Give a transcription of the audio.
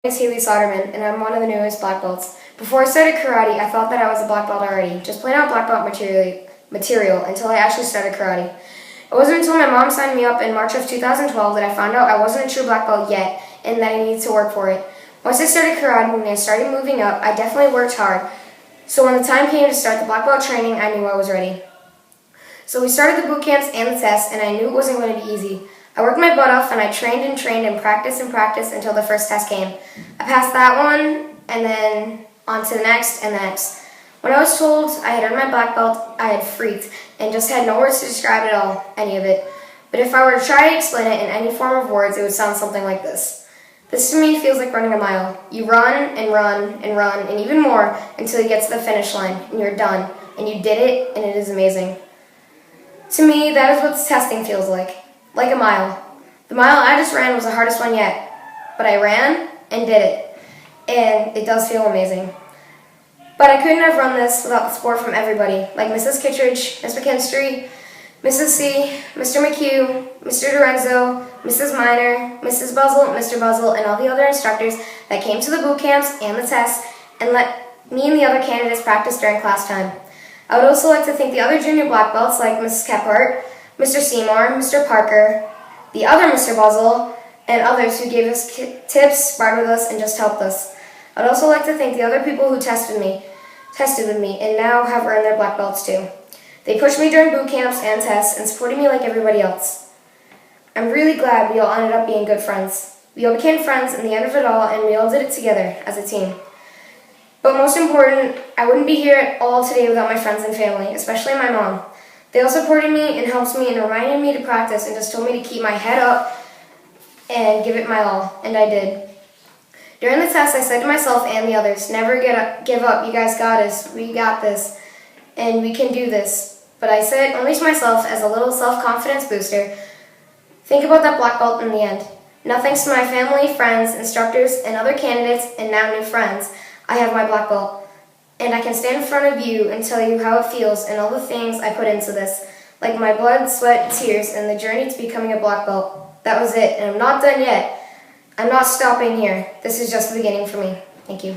My name is Hailey Soderman, and I'm one of the newest black belts. Before I started karate, I thought that I was a black belt already, just plain out black belt material until I actually started karate. It wasn't until my mom signed me up in March of 2012 that I found out I wasn't a true black belt yet and that I needed to work for it. Once I started karate and I started moving up, I definitely worked hard. So when the time came to start the black belt training, I knew I was ready. So we started the boot camps and the tests, and I knew it wasn't going to be easy. I worked my butt off and I trained and practiced until the first test came. I passed that one and then on to the next and the next. When I was told I had earned my black belt, I had freaked and just had no words to describe it all, any of it. But if I were to try to explain it in any form of words, it would sound something like this. This to me feels like running a mile. You run and run and run and even more until you get to the finish line and you're done. And you did it and it is amazing. To me, that is what this testing feels like a mile. The mile I just ran was the hardest one yet, but I ran and did it, and it does feel amazing. But I couldn't have run this without the support from everybody, like Mrs. Kittredge, Ms. McKinstry, Mrs. C, Mr. McHugh, Mr. Dorenzo, Mrs. Miner, Mrs. Buzzle, Mr. Buzzle, and all the other instructors that came to the boot camps and the tests and let me and the other candidates practice during class time. I would also like to thank the other junior black belts like Mrs. Kephart, Mr. Seymour, Mr. Parker, the other Mr. Buzzle, and others who gave us tips, sparred with us, and just helped us. I'd also like to thank the other people who tested with me, and now have earned their black belts too. They pushed me during boot camps and tests and supported me like everybody else. I'm really glad we all ended up being good friends. We all became friends in the end of it all, and we all did it together as a team. But most important, I wouldn't be here at all today without my friends and family, especially my mom. They all supported me and helped me and reminded me to practice and just told me to keep my head up and give it my all, and I did. During the test, I said to myself and the others, never give up, you guys got us, we got this, and we can do this. But I said only to myself as a little self-confidence booster, think about that black belt in the end. Now thanks to my family, friends, instructors, and other candidates, and now new friends, I have my black belt. And I can stand in front of you and tell you how it feels and all the things I put into this, like my blood, sweat, tears, and the journey to becoming a black belt. That was it, and I'm not done yet. I'm not stopping here. This is just the beginning for me. Thank you.